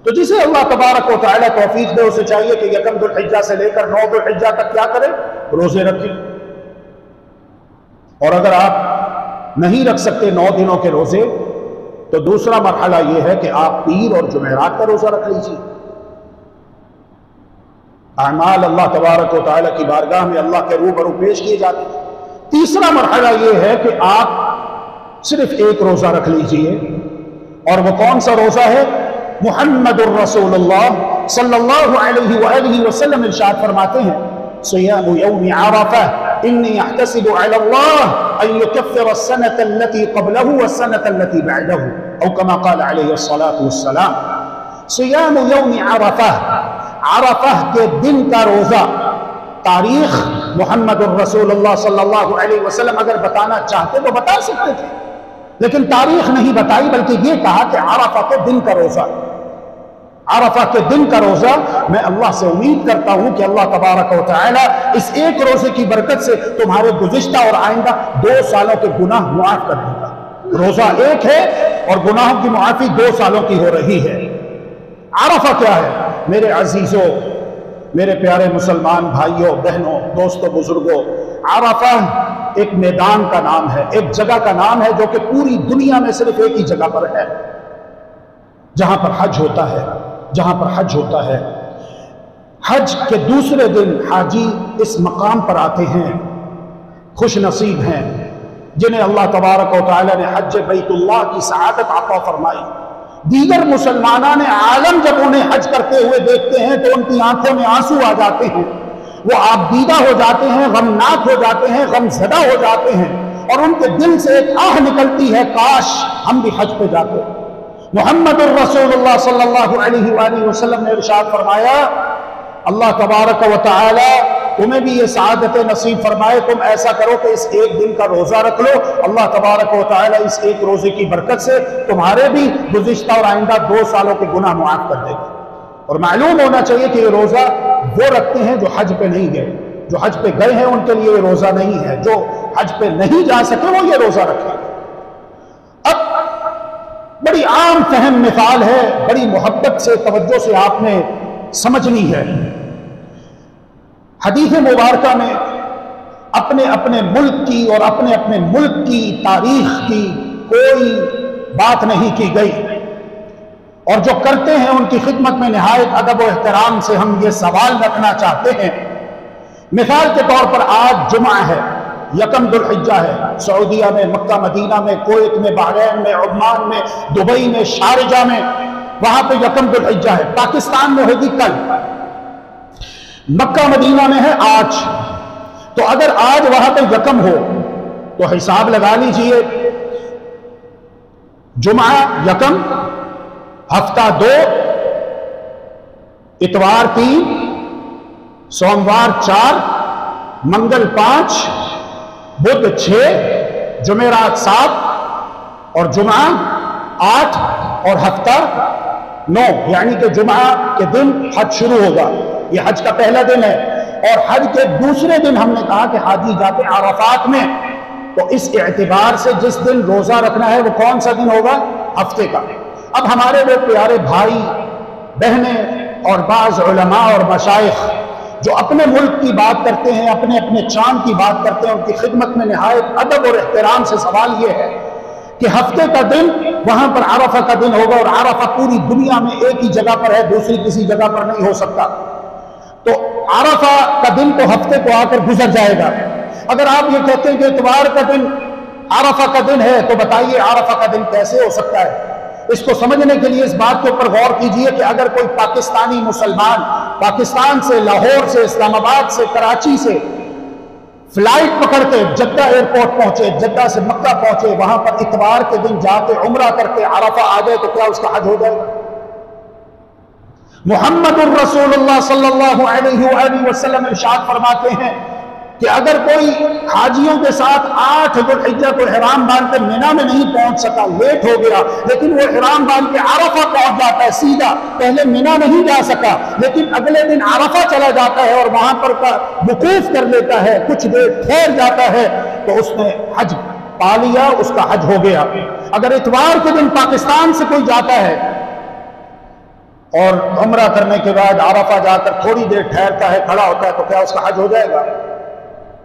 تو جسے اللہ تبارک و تعالیٰ توفیق دے اسے چاہیے کہ یکم ذوالحجہ سے لے کر 9 ذوالحجہ تک کیا کرے؟ روزے رکھیں۔ اور اگر آپ نہیں رکھ سکتے 9 دنوں کے روزے تو دوسرا مرحلہ یہ ہے کہ آپ پیر اور جمعرات کا روزہ رکھ لیجیے۔ اعمال اللہ تبارک و تعالیٰ کی بارگاہ میں اللہ کے روبرو پیش کیے جاتے ہیں۔ تیسرا مرحلہ یہ ہے کہ آپ صرف ایک روزہ رکھ لیجیے، اور وہ کون سا روزہ ہے؟ محمد الرسول اللہ صلی اللہ علیہ وآلہ وسلم ارشاد فرماتے ہیں صیام یوم عرفہ انی احتسب علی اللہ ان یکفر السنة التي قبلہ والسنة التي بعدہ او کما قال علیہ الصلاة والسلام۔ صیام یوم عرفہ، عرفہ کے دن کا روزہ، تاریخ محمد الرسول اللہ صلی اللہ علیہ وسلم اگر بتانا چاہتے تو بتا سکتے تھے، لیکن تاریخ نہیں بتائی، بلکہ یہ کہا کہ عرفہ کے دن کا روزہ۔ عرفہ کے دن کا روزہ میں اللہ سے امید کرتا ہوں کہ اللہ تبارک و تعالی اس ایک روزے کی برکت سے تمہارے گزشتہ اور آئندہ 2 سالوں کے گناہ معاف کر دے گا۔ روزہ ایک ہے اور گناہوں کی معافی 2 سالوں کی ہو رہی ہے۔ عرفہ کیا ہے میرے عزیزوں، میرے پیارے مسلمان بھائیوں بہنوں دوستوں بزرگوں؟ عرفہ ایک میدان کا نام ہے، ایک جگہ کا نام ہے جو کہ پوری دنیا میں صرف ایک ہی جگہ پر ہے جہاں پر حج ہوتا ہے، جہاں پر حج ہوتا ہے۔ حج کے دوسرے دن حاجی اس مقام پر آتے ہیں، خوش نصیب ہیں جنہیں اللہ تبارک و تعالی نے حج بیت اللہ کی سعادت عطا فرمائی۔ دیگر مسلمانان عالم جب انہیں حج کرتے ہوئے دیکھتے ہیں تو ان کی آنکھوں میں آنسو آ جاتے ہیں، وہ آبدیدہ ہو جاتے ہیں، غمناک ہو جاتے ہیں، غم زدہ ہو جاتے ہیں، اور ان کے دل سے ایک آہ نکلتی ہے کاش ہم بھی حج پہ جاتے۔ محمد الرسول اللہ صلی اللہ علیہ وآلہ وسلم نے ارشاد فرمایا اللہ تبارک و تعالی تمہیں بھی یہ سعادت نصیب فرمائے، تم ایسا کرو کہ اس ایک دن کا روزہ رکھ لو، اللہ تبارک و تعالی اس ایک روزے کی برکت سے تمہارے بھی گزشتہ اور آئندہ 2 سالوں کے گناہ معاف کر دے گا۔ اور معلوم ہونا چاہیے کہ یہ روزہ وہ رکھتے ہیں جو حج پہ نہیں گئے، جو حج پہ گئے ہیں ان کے لیے یہ روزہ نہیں ہے، جو حج پہ نہیں جا سکے وہ یہ روزہ رکھیں۔ اب بڑی عام فہم مثال ہے، بڑی محبت سے توجہ سے آپ نے سمجھنی ہے۔ حدیث مبارکہ میں اپنے اپنے ملک کی اور اپنے اپنے ملک کی تاریخ کی کوئی بات نہیں کی گئی، اور جو کرتے ہیں ان کی خدمت میں نہایت ادب و احترام سے ہم یہ سوال رکھنا چاہتے ہیں۔ مثال کے طور پر آج جمعہ ہے، یکم ذوالحجہ ہے، سعودیہ میں، مکہ مدینہ میں، کویت میں، بحرین میں، عمان میں، دبئی میں، شارجہ میں، وہاں پہ یکم ذوالحجہ ہے۔ پاکستان میں ہوگی کل، مکہ مدینہ میں ہے آج۔ تو اگر آج وہاں پہ یکم ہو تو حساب لگا لیجئے، جمعہ یکم، ہفتہ 2، اتوار 3، سوموار 4، منگل 5، بدھ 6، جمعرات 7 اور جمعہ 8 اور ہفتہ 9، یعنی کہ جمعہ کے دن حج شروع ہوگا۔ یہ حج کا پہلا دن ہے، اور حج کے دوسرے دن ہم نے کہا کہ حاجی جاتے عرفات میں، تو اس اعتبار سے جس دن روزہ رکھنا ہے وہ کون سا دن ہوگا؟ ہفتے کا۔ اب ہمارے وہ پیارے بھائی بہنیں اور بعض علماء اور مشائخ جو اپنے ملک کی بات کرتے ہیں، اپنے اپنے چاند کی بات کرتے ہیں، ان کی خدمت میں نہایت ادب اور احترام سے سوال یہ ہے کہ ہفتے کا دن وہاں پر عرفہ کا دن ہوگا، اور عرفہ پوری دنیا میں ایک ہی جگہ پر ہے، دوسری کسی جگہ پر نہیں ہو سکتا، تو عرفہ کا دن تو ہفتے کو آ کر گزر جائے گا۔ اگر آپ یہ کہتے ہیں کہ اتوار کا دن عرفہ کا دن ہے تو بتائیے عرفہ کا دن کیسے ہو سکتا ہے؟ اس کو سمجھنے کے لیے اس بات کے اوپر غور کیجئے کہ اگر کوئی پاکستانی مسلمان پاکستان سے، لاہور سے، اسلام آباد سے، کراچی سے فلائٹ پکڑ کے جدہ ایئرپورٹ پہنچے، جدہ سے مکہ پہنچے، وہاں پر اتوار کے دن جا کے عمرہ کر کے عرفہ آ جائے تو کیا اس کا حج ہو جائے گا؟ محمد الرسول اللہ صلی اللہ علیہ وآلہ وسلم ارشاد فرماتے ہیں کہ اگر کوئی حاجیوں کے ساتھ 8 ذوالحجہ کو احرام باندھ کے مینا میں نہیں پہنچ سکا، لیٹ ہو گیا، لیکن وہ احرام باندھ کے عرفہ پہنچ جاتا ہے سیدھا، پہلے مینا نہیں جا سکا لیکن اگلے دن عرفہ چلا جاتا ہے اور وہاں پر وقوف کر لیتا ہے، کچھ دیر ٹھہر جاتا ہے، تو اس نے حج پا لیا، اس کا حج ہو گیا۔ اگر اتوار کے دن پاکستان سے کوئی جاتا ہے اور عمرہ کرنے کے بعد عرفہ جا کر تھوڑی دیر ٹھہرتا ہے، کھڑا ہوتا ہے، تو کیا اس کا حج ہو جائے گا؟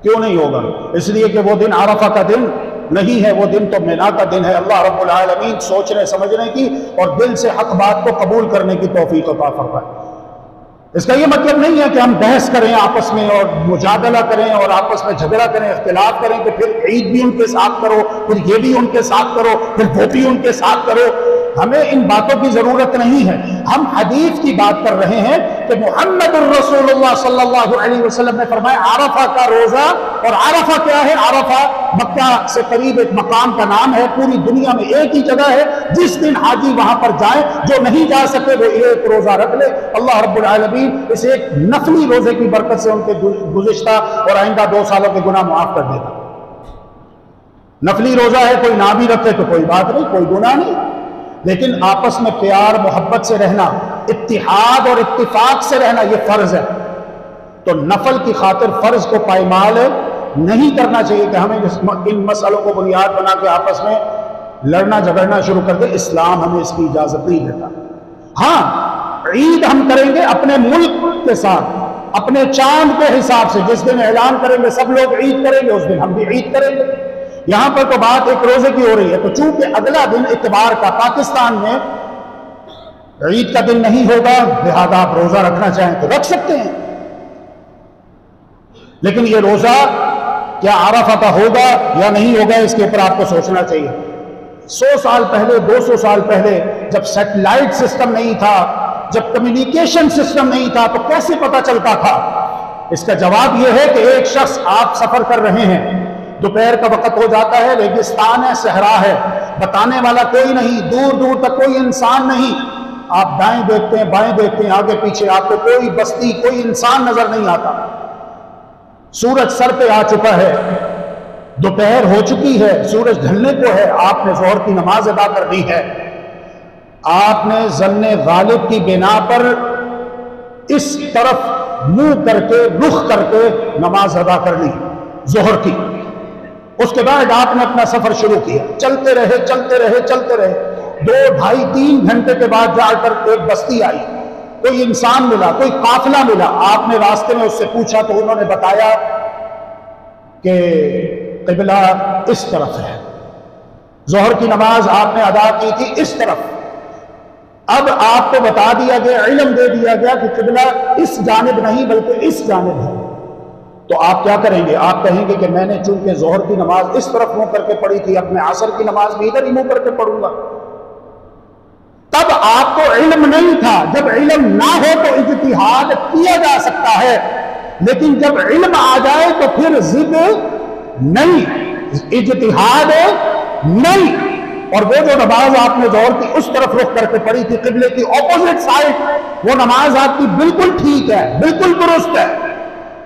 کیوں نہیں ہوگا؟ اس لیے کہ وہ دن عرفہ کا دن نہیں ہے، وہ دن تو مینا کا دن ہے۔ اللہ رب العالمین سوچنے سمجھنے کی اور دل سے حق بات کو قبول کرنے کی توفیق عطا فرمائے۔ اس کا یہ مطلب نہیں ہے کہ ہم بحث کریں آپس میں اور مجادلہ کریں اور آپس میں جھگڑا کریں، اختلاف کریں کہ پھر عید بھی ان کے ساتھ کرو، پھر یہ بھی ان کے ساتھ کرو، پھر وہ بھی ان کے ساتھ کرو۔ ہمیں ان باتوں کی ضرورت نہیں ہے۔ ہم حدیث کی بات کر رہے ہیں کہ محمد الرسول اللہ صلی اللہ علیہ وسلم نے فرمایا عرفہ کا روزہ، اور عرفہ کیا ہے؟ عرفہ مکہ سے قریب ایک مقام کا نام ہے، پوری دنیا میں ایک ہی جگہ ہے، جس دن حاجی وہاں پر جائیں، جو نہیں جا سکے وہ ایک روزہ رکھ لے، اللہ رب العالمین اس ایک نفلی روزے کی برکت سے ان کے گزشتہ اور آئندہ 2 سالوں کے گناہ معاف کر دیتا۔ نفلی روزہ ہے، کوئی نہ بھی رکھے تو کوئی بات نہیں، کوئی گناہ نہیں، لیکن آپس میں پیار محبت سے رہنا، اتحاد اور اتفاق سے رہنا یہ فرض ہے۔ تو نفل کی خاطر فرض کو پائمال نہیں کرنا چاہیے کہ ہمیں ان مسئلوں کو بنیاد بنا کے آپس میں لڑنا جھگڑنا شروع کر دے۔ اسلام ہمیں اس کی اجازت نہیں دیتا۔ ہاں، عید ہم کریں گے اپنے ملک کے ساتھ، اپنے چاند کے حساب سے، جس دن اعلان کریں گے سب لوگ عید کریں گے اس دن ہم بھی عید کریں گے۔ یہاں پر تو بات ایک روزے کی ہو رہی ہے، تو چونکہ اگلا دن اتوار کا پاکستان میں عید کا دن نہیں ہوگا، لہذا آپ روزہ رکھنا چاہیں تو رکھ سکتے ہیں، لیکن یہ روزہ کیا عرفہ کا ہوگا یا نہیں ہوگا اس کے اوپر آپ کو سوچنا چاہیے۔ 100 سال پہلے، 200 سال پہلے جب سیٹلائٹ سسٹم نہیں تھا، جب کمیونیکیشن سسٹم نہیں تھا، تو کیسے پتا چلتا تھا؟ اس کا جواب یہ ہے کہ ایک شخص آپ سفر کر رہے ہیں، دوپہر کا وقت ہو جاتا ہے، ریگستان ہے، صحرا ہے، بتانے والا کوئی نہیں، دور دور تک کوئی انسان نہیں، آپ دائیں دیکھتے ہیں بائیں دیکھتے ہیں، آگے پیچھے آپ کو کوئی بستی کوئی انسان نظر نہیں آتا، سورج سر پہ آ چکا ہے، دوپہر ہو چکی ہے، سورج ڈھلنے کو ہے، آپ نے ظہر کی نماز ادا کرنی ہے، آپ نے ظن غالب کی بنا پر اس طرف منہ کر کے رخ کر کے نماز ادا کر لی ظہر کی۔ اس کے بعد آپ نے اپنا سفر شروع کیا، چلتے رہے چلتے رہے چلتے رہے، 2، 2.5، 3 گھنٹے کے بعد جا کر ایک بستی آئی، کوئی انسان ملا، کوئی قافلہ ملا، آپ نے راستے میں اس سے پوچھا تو انہوں نے بتایا کہ قبلہ اس طرف ہے، ظہر کی نماز آپ نے ادا کی تھی اس طرف۔ اب آپ کو بتا دیا گیا، علم دے دیا گیا کہ قبلہ اس جانب نہیں بلکہ اس جانب ہے، تو آپ کیا کریں گے؟ آپ کہیں گے کہ میں نے چونکہ ظہر کی نماز اس طرف منہ کر کے پڑھی تھی، اب میں عصر کی نماز بھی ادھر ہی منہ کر کے پڑھوں گا۔ تب آپ کو علم نہیں تھا، جب علم نہ ہو تو اجتہاد کیا جا سکتا ہے، لیکن جب علم آ جائے تو پھر ضد نہیں، اجتہاد نہیں۔ اور وہ جو نماز آپ نے ظہر کی اس طرف رخ کر کے پڑھی تھی، قبلے کی اپوزٹ سائڈ، وہ نماز آپ کی بالکل ٹھیک ہے، بالکل درست ہے،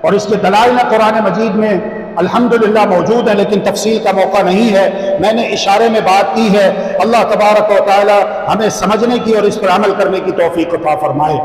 اور اس کے دلائل قرآن مجید میں الحمدللہ موجود ہے، لیکن تفصیل کا موقع نہیں ہے، میں نے اشارے میں بات کی ہے۔ اللہ تبارک و تعالی ہمیں سمجھنے کی اور اس پر عمل کرنے کی توفیق عطا فرمائے۔